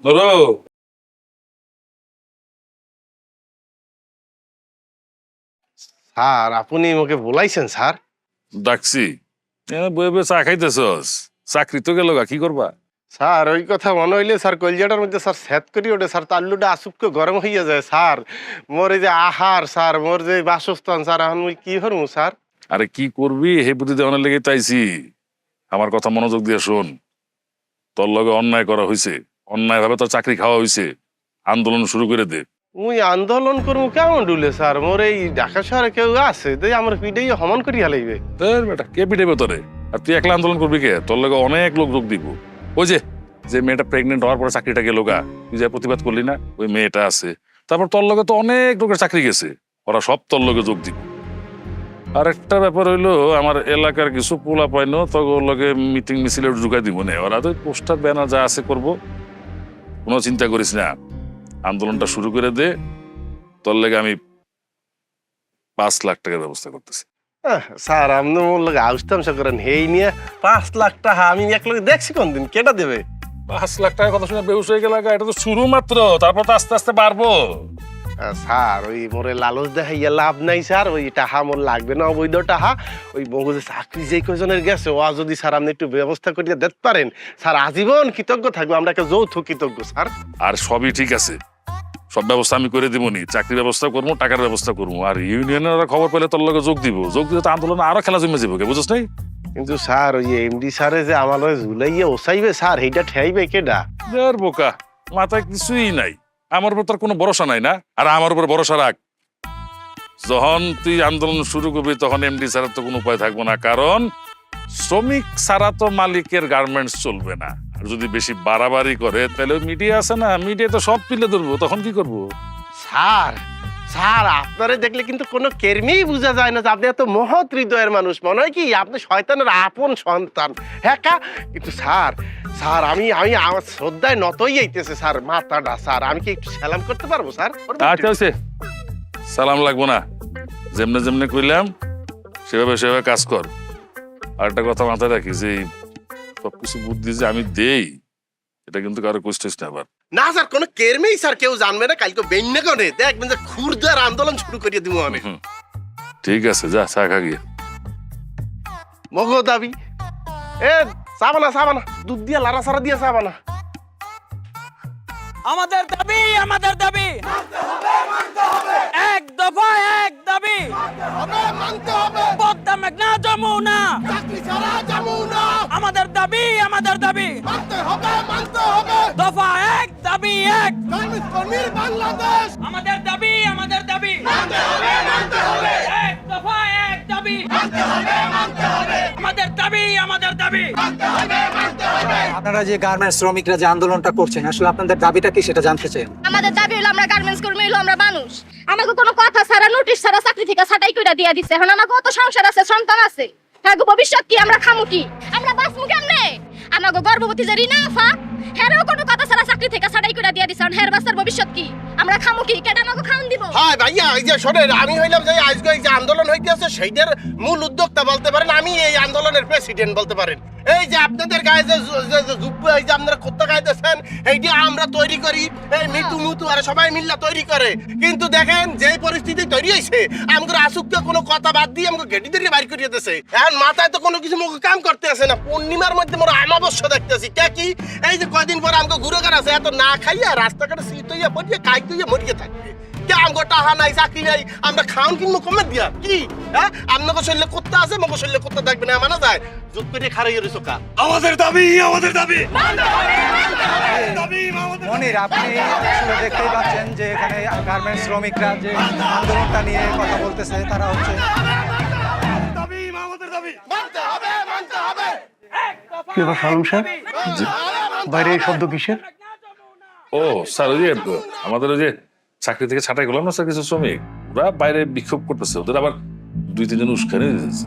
ধরো স্যার আপনি আমাকে বলাইছেন স্যার? ডাকছি বয়ে বয়ে চা খাইতেছস, চাকরি তো গেল কি করবা? স্যার ওই কথা মনে হইলে স্যার কলজাটার মধ্যে স্যার স্যাত করি ওঠে স্যার, তাল্লুটা আসুককে গরম হইয়া যায় স্যার। মোর এই যে আহার স্যার, মোর যে বাসস্থান স্যার, এখন মুই কি করবো স্যার? আরে কি করবি হে বুদ্ধি দেওয়ানোর লেগে তাইছি। আমার কথা মনোযোগ দিয়ে শোন, তোর লগে অন্যায় করা হয়েছে, অন্যায় ভাবে তোর চাকরি খাওয়া হয়েছে, আন্দোলন শুরু করে দে। মুই আন্দোলন করবো কেমন ডুলে স্যার? মোর এই ঢাকা শহরে কেউ আছে তো আমার পিঠেই হমন করি হালাইবে। তোর বেটা কে পিটাইবে তোরে? আর তুই একলা আন্দোলন করবি কে? তোর লগে অনেক লোক যোগ দিব। ওই যে যে মেয়েটা প্রেগনেন্ট হওয়ার পরে চাকরিটা গেল গা, তুই যে প্রতিবাদ করলি না, ওই মেয়েটা আছে। তারপর তোর লগে তো অনেক লোকের চাকরি গেছে, ওরা সব তোর লগে যোগ দিব। আর একটা ব্যাপার হইলো, আমার এলাকার কিছু পোলা পাইনো তো ওর লগে মিটিং মিছিলে ঢুকাই দিব না, ওরা তো পোস্টার ব্যানার যা আছে করবো। কোনো চিন্তা করিস না, আন্দোলনটা শুরু করে দে, তোর লেগে আমি 5 লাখ টাকার ব্যবস্থা করতেছি। স্যার আপনি মোর লগে আউস্তামশা করেন, হেই নিয়ে 5 লাখ টাকা আমি এক লগে দেখছি কোন দিন, কেটা দেবে? 5 লাখ টাকার কথা শুনে বেউস হয়ে গেল, এটা তো শুরু মাত্র, তারপর তো আস্তে আস্তে বাড়বো। স্যার ওই মোরে লালচ দেখাইয়া লাভ নাই স্যার, ওই টাহা মোর লাগবে না, অবৈধ টাহা। ওই মগজে চাকরি যে কজনের গেছে ও যদি স্যার আপনি একটু ব্যবস্থা করিয়া দিতে পারেন স্যার, আজীবন কৃতজ্ঞ থাকবো, আমরা একটা যৌথ কৃতজ্ঞ স্যার। আর সবই ঠিক আছে, সব ব্যবস্থা আমি করে দিবনি, চাকরি ব্যবস্থা করবো, টাকার ব্যবস্থা করবো। আর ইউনিয়নের খবর পেলে তোর লগে যোগ দিব, যোগ দিলে তো আন্দোলনে আরো খেলা জমে যাবো, বুঝছ নাই? কিন্তু স্যার ওই এমডি স্যারে যে আমার লগে ঝুলাইয়া ওসাইবে স্যার, এইটা ঠেয়াইবে কেডা? দেড় বোকা, মাথায় কিছুই নাই, আমার উপর তোর কোনো ভরসা নাই না? আর আমার উপর ভরসা রাখ, যখন তুই আন্দোলন শুরু করবি তখন এমডি ছাড়া তো কোনো উপায় থাকবো না, কারণ শ্রমিক ছাড়া তো মালিকের গার্মেন্টস চলবে না। আর যদি বেশি বাড়াবাড়ি করে তাহলে মিডিয়া আছে না, মিডিয়া তো সব তুলে ধরবো, তখন কি করবো? স্যার স্যার আপনারে দেখলে কিন্তু কোনো কেরমেই বোঝা যায় না যে আপনি এত মহৎ হৃদয়ের মানুষ, মনে হয় কি আপনি শয়তানের আপন সন্তান। হ্যাঁ কিন্তু স্যার স্যার আমি আমি আমার শ্রদ্ধায় নতই আইতেছে স্যার মাথাটা, স্যার আমি কি একটু সালাম করতে পারবো স্যার? আচ্ছা হচ্ছে, সালাম লাগবো না, যেমনে যেমনে কইলাম সেভাবে সেভাবে কাজ কর। আর একটা কথা মাথায় রাখি, যে সবকিছু বুদ্ধি যে আমি দেই এটা কিন্তু কারো কষ্টিস না। আবার না স্যার কোনো কেরমেই স্যার কেউ জানবে না, কালকে বেন্যা করে দেখবেন যে খুরদার আন্দোলন শুরু করিয়ে দিব আমি। ঠিক আছে, যা চা খা গিয়ে। মগ দাবি এ চাবানা দুধ দিয়া লাড়া সারা দিয়া চাবানা। আমাদের দাবি এক দফা এক দাবি, পদ্মা মেঘনা যমুনা, আমাদের দাবি দফা এক দাবি এক, আমাদের দাবি এক দফা এক দাবি, আমাদের দাবি। আপনারা যে গার্মেন্টস শ্রমিকরা যে আন্দোলনটা করছেন, আসলে আপনাদের দাবিটা কি সেটা জানতে চাই। আমাদের দাবি হলো আমরা গার্মেন্টস কর্মী, হলো আমরা মানুষ। আমাকে কোনো কথা ছাড়া নোটিশ ছাড়া চাকরি থেকে ছাঁটাই করে দিয়া দিছে। এখন আমাকে কত সংসার আছে, সন্তান আছে, হ্যাঁ ভবিষ্যৎ কি? আমরা খামু কি? আমরা বাঁচমু কেমনে? আমাকে গর্ভবতী যে রিনা আফা, হেরও কোনো কথা ছাড়া চাকরি থেকে ছাঁটাই করে দিয়া দিছে। হের বাচ্চার ভবিষ্যৎ কি? আমরা খামু কি? কেডা আমাকে খাওন দিব? হ্যাঁ ভাইয়া এই যে শোনেন, আমি হইলাম যে আজকে এই যে আন্দোলন হইতেছে সেইটার মূল উদ্যোক্তা বলতে পারেন, আমি এই আন্দোলনের প্রেসিডেন্ট বলতে পারেন। এই যে আপনাদের গায়ে যে যুব্ব এই যে আপনারা কুত্তা গাইতেছেন, এইটা আমরা তৈরি করি, এই মিটু আর সবাই মিল্লা তৈরি করে। কিন্তু দেখেন যে পরিস্থিতি তৈরি হয়েছে, আমাদের আসুককে কোনো কথা বাদ দিয়ে আমাকে গেটি ধরিয়ে বাইর করিয়ে দিতেছে। এখন মাথায় তো কোনো কিছু মুখে কাম করতে আসে না। পূর্ণিমার মধ্যে মোর আমাবস্য দেখতেছি কে কি, এই যে কয়দিন পর আমাকে ঘুরে কার আছে, এত না খাইয়া রাস্তাঘাটে শীত হইয়া পড়িয়ে খাইতে হইয়া মরিয়ে থাকবে। আমগো টাহা নাই, চাকরি নাই, আমরা খাওন কিনবো কমে দিয়া কি? হ্যাঁ আপনাকে শরীরে কুত্তা আছে, মগো শরীরে কুত্তা দেখবে না, মানা যায়? যুদ্ধ করে খারাই রয়েছে কা। আমাদের দাবি মনির, আপনি আসলে দেখতেই পাচ্ছেন যে এখানে গার্মেন্টস শ্রমিকরা যে আন্দোলনটা নিয়ে কথা বলতেছে, তারা হচ্ছে কি ব্যাপার সালাম সাহেব, বাইরে এই শব্দ কিসের? ও স্যার, ওই যে আমাদের ওই যে চাকরি থেকে ছাঁটাই করলাম না স্যার, কিছু শ্রমিক ওরা বাইরে বিক্ষোভ করতেছে, ওদের আবার 2-3 জন উস্কানি দিতেছে।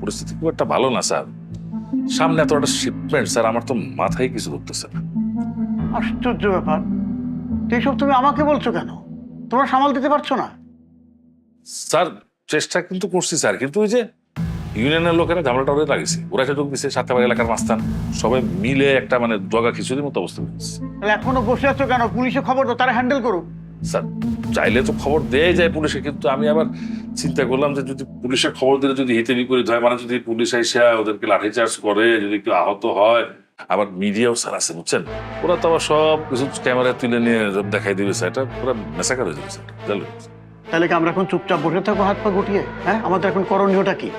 পরিস্থিতি খুব একটা ভালো না স্যার, সামনে এত একটা শিপমেন্ট স্যার, আমার তো মাথায় কিছু ধরতেছে না। আশ্চর্য ব্যাপার, এইসব তুমি আমাকে বলছো কেন? তোমরা সামাল দিতে পারছো না? স্যার চেষ্টা কিন্তু করছি স্যার, কিন্তু ওই যে ইউনিয়নের লোকেরা ঝামেলাটা ওদের লাগিয়েছে, ওরা এসে যোগ দিচ্ছে, সাথে আবার এলাকার মাস্তান সবাই মিলে একটা মানে জগা খিচুড়ির মতো অবস্থা হয়েছে। তাহলে এখনো বসে আছো কেন? পুলিশে খবর দাও, তারা হ্যান্ডেল করুক। স্যার চাইলে তো খবর দেয় যায় পুলিশে, কিন্তু আমি আবার চিন্তা করলাম যে যদি পুলিশের খবর দিলে যদি হিতে বিপরীত হয়, মানে যদি পুলিশ এসে ওদেরকে লাঠিচার্জ করে, যদি কেউ আহত হয়, আবার মিডিয়াও স্যার আছে বুঝছেন, ওরা তো আবার সব কিছু ক্যামেরায় তুলে নিয়ে দেখাই দিবে স্যার, এটা পুরো মেসাকার হয়ে যাবে স্যার, জানলেন? তাহলে কি আমরা এখন চুপচাপ বসে থাকবো হাত পা গুটিয়ে? হ্যাঁ, আমাদের এখন করণীয়টা কি?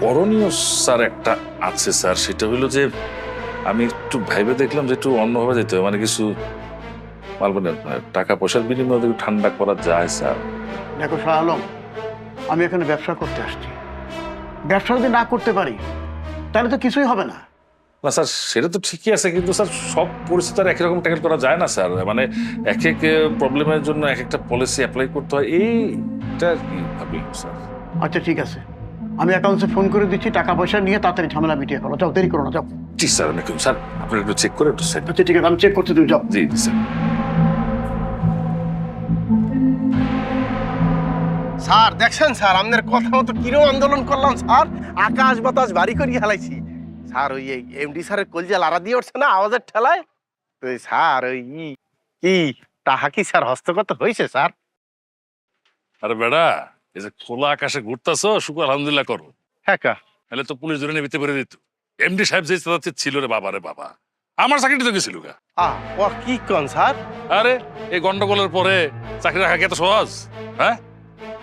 করণীয় স্যার একটা আছে স্যার, সেটা হলো যে আমি একটু ভাইবে দেখলাম যে একটু অন্যভাবে যেতে হবে, মানে কিছু মানে টাকা পয়সার বিনিময়ে ওদের ঠান্ডা করা যায় স্যার। দেখো শাহ আলম, আমি এখানে ব্যবসা করতে আসছি। ব্যবসা যদি না করতে পারি তাহলে তো কিছুই হবে না। না স্যার সেটা তো ঠিকই আছে, কিন্তু স্যার সব পরিস্থিতি আর একই রকম ট্যাকেল করা যায় না স্যার, মানে এক এক প্রবলেমের জন্য এক একটা পলিসি অ্যাপ্লাই করতে হয়, এইটা কি ভাবি স্যার। আচ্ছা ঠিক আছে, আমি অ্যাকাউন্টসে ফোন করে দিচ্ছি, টাকা পয়সা নিয়ে তাড়াতাড়ি ঝামেলা মিটিয়ে ফেলো। যাও, দেরি করো না, যাও। জি স্যার, আমি স্যার আপনার একটু চেক করে একটু সেট। আচ্ছা ঠিক আছে, আমি চেক করতে দিই, যাও। জি জি স্যার। স্যার দেখছেন স্যার, আপনার কথা মতো কিরম আন্দোলন করলাম স্যার, আকাশ বাতাস বাড়ি করিয়ে হেলাইছি স্যার। ওই এমডি স্যারের কলজা লাড়া দিয়ে উঠছে না আওয়াজের ঠেলায়। তো স্যার ওই কি তাহা কি স্যার হস্তগত হয়েছে স্যার? আরে বেড়া, এই যে খোলা আকাশে ঘুরতেছো, শুক্র আলহামদুলিল্লাহ করো। হ্যাঁ কা তাহলে তো পুলিশ ধরে নিতে পেরে দিত। এমডি সাহেব যে ছিল রে বাবা রে বাবা, আমার চাকরিটি তো গেছিল গা। ও কি কন স্যার? আরে এই গন্ডগোলের পরে চাকরি রাখা কি এত সহজ? হ্যাঁ,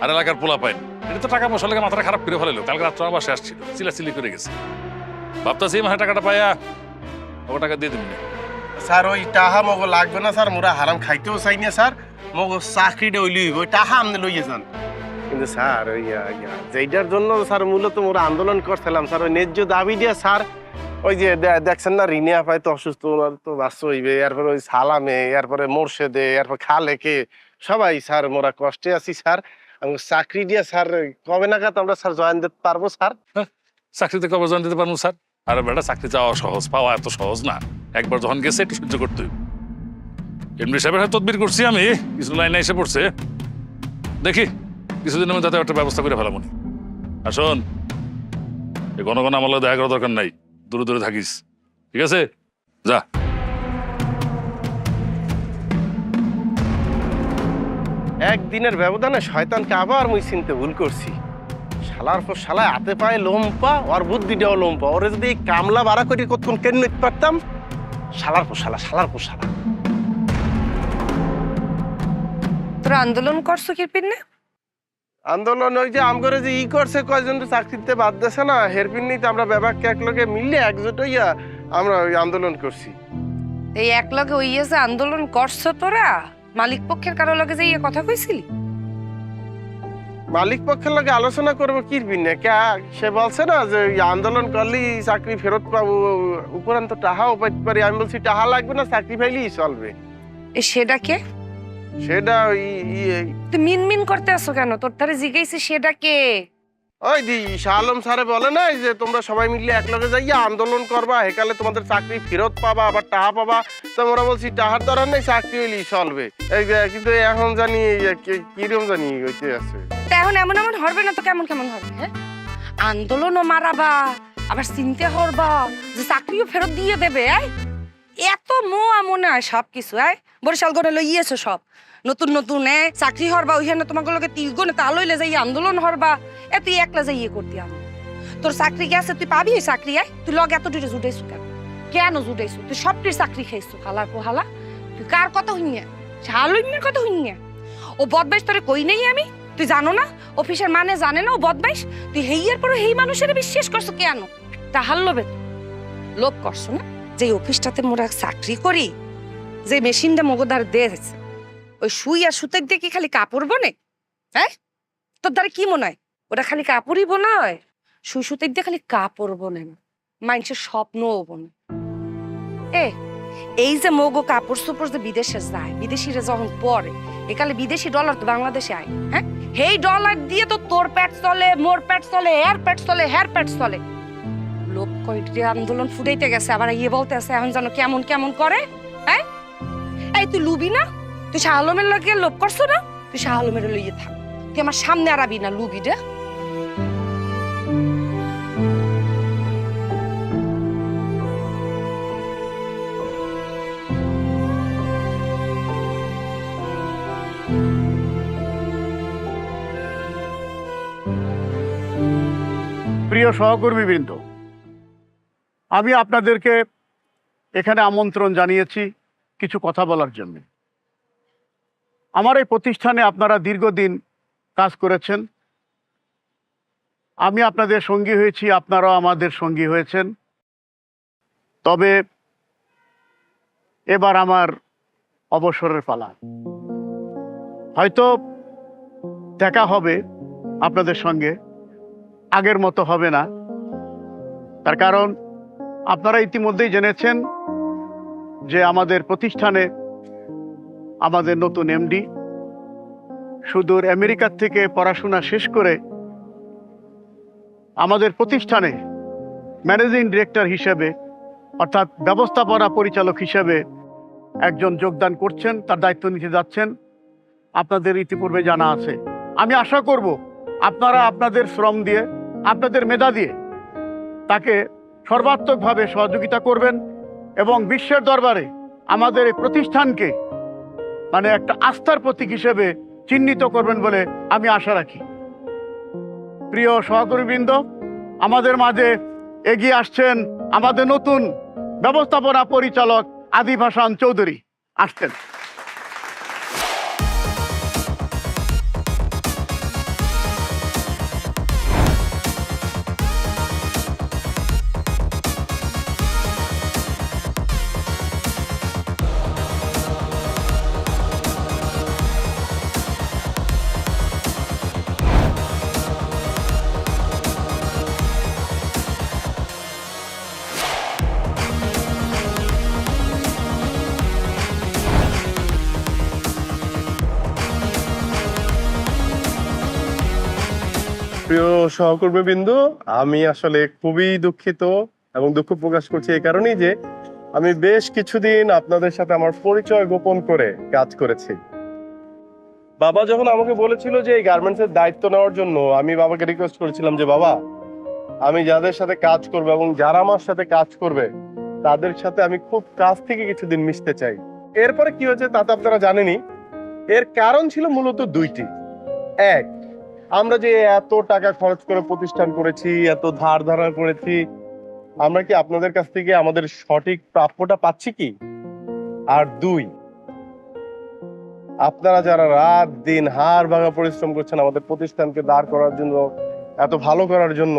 আর এলাকার পোলা পাইন, এটা তো টাকা পয়সা লেগে মাথাটা খারাপ করে ফেলাইলো। কালকে রাত্রে আমার বাসায় আসছিল, চিলাচিলি করে গেছে। ভাবতাছি এই মাসে টাকাটা পাইয়া ওকে টাকা দিয়ে দিবি। স্যার ওই টাহা মগো লাগবে না স্যার, মোরা হারাম খাইতেও চাই না স্যার, মগো চাকরিটা ওই লইব, ওই টাহা আপনি লইয়ে যান। কিন্তু স্যার ওই যেটার জন্য স্যার মূলত মোরা আন্দোলন করছিলাম স্যার, ওই ন্যায্য দাবি দিয়ে স্যার, ওই যে দেখছেন না রিনিয়া পাই তো অসুস্থ, ওনার তো বাচ্চা হইবে, এরপরে ওই সালামে, এরপরে মোর্শেদে, এরপর খালেকে, সবাই স্যার মোরা কষ্টে আছি স্যার। আমি চাকরি দিয়ে স্যার কবে নাগাদ আমরা স্যার জয়েন দিতে পারবো স্যার? চাকরিতে কবে জয়েন দিতে পারবো স্যার? আরে বেটা, চাকরি যাওয়া সহজ, পাওয়া এত সহজ না। একবার যখন গেছে একটু সহ্য করতে হইব। এমনি সাহেবের তদবির করছি আমি, কিছু লাইনে এসে পড়ছে, দেখি কিছুদিনের মধ্যে একটা ব্যবস্থা করে ফেলাম। আর শোন, এই ঘন ঘন আমার লগে দেখা করার দরকার নাই, দূরে দূরে থাকিস, ঠিক আছে? যা। একদিনের ব্যবধানে শয়তানকে আবার মুই চিনতে ভুল করছি। শালার পর শালায় হাতে পায়ে লোমপা, ওর বুদ্ধিটাও লোমপা। ওরে যদি এই কামলা বাড়া করে কতক্ষণ কেন নিতে পারতাম। শালার পর শালা, শালার পর শালা। তোরা আন্দোলন করছো কি পিন্নে? আন্দোলন ওই যে আমগরে যে করছে, কয়জন চাকরিতে বাদ দিয়েছে না, হেরপিন নিতে আমরা ব্যাপারকে এক লগে মিললে একজোট হইয়া আমরা ওই আন্দোলন করছি। এই এক লগে ওই যে আন্দোলন করছো তোরা, মালিক পক্ষের কারো লগে যে কথা কইছিলি? মালিক পক্ষের লগে আলোচনা করবো কি পিনে, সে বলছে না যে আন্দোলন করলেই চাকরি ফেরত পাবো, উপরান্ত টাহাও পাইতে পারি। আমি বলছি টাহা লাগবে না, চাকরি পাইলেই চলবে। সেটা কে? সেটা তুই মিনমিন করতে আসো কেন? তোর তারে জিজ্ঞাসি সেটা কে? ওই দি শাহ আলম স্যারে বলে না যে তোমরা সবাই মিলে এক লগে যাইয়া আন্দোলন করবা, হেকালে তোমাদের চাকরি ফেরত পাবা, আবার টাহা পাবা। তো আমরা বলছি টাহার দরকার নেই, চাকরি হইলেই চলবে। এই যে কিন্তু এখন জানি কিরম জানি হইতে আছে। এখন এমন এমন হবে না তো কেমন কেমন হবে? হ্যাঁ, আন্দোলনও মারাবা, আবার চিনতে হরবা যে চাকরিও ফেরত দিয়ে দেবে। এত মোয়া মনে হয় সব কিছু। বরিশাল গড়ে লইয়েছো সব নতুন নতুন চাকরি হরবা, ওইখানে তোমাকে লোকে তিলগনে তা লইলে যাই আন্দোলন হরবা। তুই একলা যাই করতি আন্দোলন, তোর চাকরি গেছে, তুই পাবি ওই চাকরি। তুই লগে এত দুটো জুটাইছু কেন? কেন জুটাইছু? তুই সবটির চাকরি খাইছু হালার পোহালা। তুই কার কথা হইনিয়া? শাহালুমের কথা হইনিয়া? ও বদমাইশ তোরে কই নেই আমি? তুই জানো না অফিসের মানে জানে না ও বদমাইশ? তুই হেইয়ের পরে হেই মানুষের বিশ্বাস করছো কেন? তাহার লোভে লোভ করছো না? যে অফিসটাতে মোরা চাকরি করি, যে মেশিনটা মগদার দিয়েছে, ওই সুই আর সুতের দিয়ে কি খালি কাপড় বনে? তোর দ্বারা কি মনে হয় ওটা খালি কাপড়ই বোনায়? সুই সুতের দিয়ে খালি কাপড় বনে না, মানুষের স্বপ্নও বনে। এই যে মগো কাপড় চোপড় যে বিদেশে যায়, বিদেশিরা যখন পরে, একালে বিদেশি ডলার তো বাংলাদেশে আয়। এই ডলার দিয়ে তো তোর পেট চলে, মোর পেট চলে, এর পেট চলে, হের পেট চলে। লোক কয়টি আন্দোলন ফুটাইতে গেছে, আবার বলতে আছে এখন জানো কেমন কেমন করে। এই তুই লুবি না? তুই শাহ আলমের লগে লোভ করছো না? তুই শাহ আলমের লইয়ে থাক, তুই আমার সামনে আরাবি না লুবি রে। প্রিয় সহকর্মীবৃন্দ, আমি আপনাদেরকে এখানে আমন্ত্রণ জানিয়েছি কিছু কথা বলার জন্য। আমার এই প্রতিষ্ঠানে আপনারা দীর্ঘদিন কাজ করেছেন, আমি আপনাদের সঙ্গী হয়েছি, আপনারাও আমাদের সঙ্গী হয়েছেন। তবে এবার আমার অবসরের পালা। হয়তো দেখা হবে আপনাদের সঙ্গে, আগের মতো হবে না। তার কারণ আপনারা ইতিমধ্যেই জেনেছেন যে আমাদের প্রতিষ্ঠানে আমাদের নতুন এমডি সুদূর আমেরিকা থেকে পড়াশোনা শেষ করে আমাদের প্রতিষ্ঠানে ম্যানেজিং ডিরেক্টর হিসেবে অর্থাৎ ব্যবস্থাপনা পরিচালক হিসেবে একজন যোগদান করছেন, তার দায়িত্ব নিতে যাচ্ছেন। আপনাদের ইতিপূর্বে জানা আছে। আমি আশা করব আপনারা আপনাদের শ্রম দিয়ে, আপনাদের মেধা দিয়ে তাকে সর্বাত্মকভাবে সহযোগিতা করবেন এবং বিশ্বের দরবারে আমাদের এই প্রতিষ্ঠানকে মানে একটা আস্থার প্রতীক হিসেবে চিহ্নিত করবেন বলে আমি আশা রাখি। প্রিয় সহকর্মীবৃন্দ, আমাদের মাঝে এগিয়ে আসছেন আমাদের নতুন ব্যবস্থাপনা পরিচালক আদিব হাসান চৌধুরী। আসছেন। প্রিয় সহকর্মীবৃন্দ, আমি আসলে খুবই দুঃখিত এবং দুঃখ প্রকাশ করছি এই কারণেই যে আমি বেশ কিছুদিন আপনাদের সাথে আমার পরিচয় গোপন করে কাজ করেছি। বাবা যখন আমাকে বলেছিল যে এই গার্মেন্টসের দায়িত্ব নেওয়ার জন্য, আমি বাবাকে রিকোয়েস্ট করেছিলাম যে বাবা, আমি যাদের সাথে কাজ করবো এবং যারা আমার সাথে কাজ করবে তাদের সাথে আমি খুব কাছ থেকে কিছুদিন মিশতে চাই। এরপরে কি হয়েছে তা তো আপনারা জানেনই। এর কারণ ছিল মূলত দুইটি। এক, আমরা যে এত টাকা খরচ করে প্রতিষ্ঠান করেছি, এত ধার ধারা করেছি, আমরা কি আপনাদের কাছ থেকে আমাদের সঠিক প্রাপ্যটা পাচ্ছি কি? আর দুই, আপনারা যারা রাত দিন হাড় ভাঙা পরিশ্রম করছেন আমাদের প্রতিষ্ঠানকে দাঁড় করার জন্য, এত ভালো করার জন্য,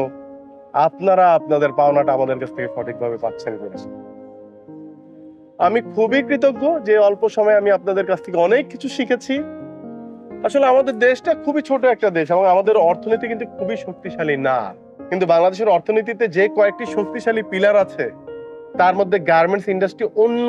আপনারা আপনাদের পাওনাটা আমাদের কাছ থেকে সঠিকভাবে পাচ্ছেন কিনা। আমি খুবই কৃতজ্ঞ যে অল্প সময়ে আমি আপনাদের কাছ থেকে অনেক কিছু শিখেছি। আসলে আমাদের দেশটা খুবই ছোট একটা দেশ এবং আমাদের অর্থনীতি কিন্তু খুবই শক্তিশালী না, কিন্তু বাংলাদেশের অর্থনীতিতে যে কয়েকটি শক্তিশালী পিলার আছে তার মধ্যে গার্মেন্টস ইন্ডাস্ট্রি অন্য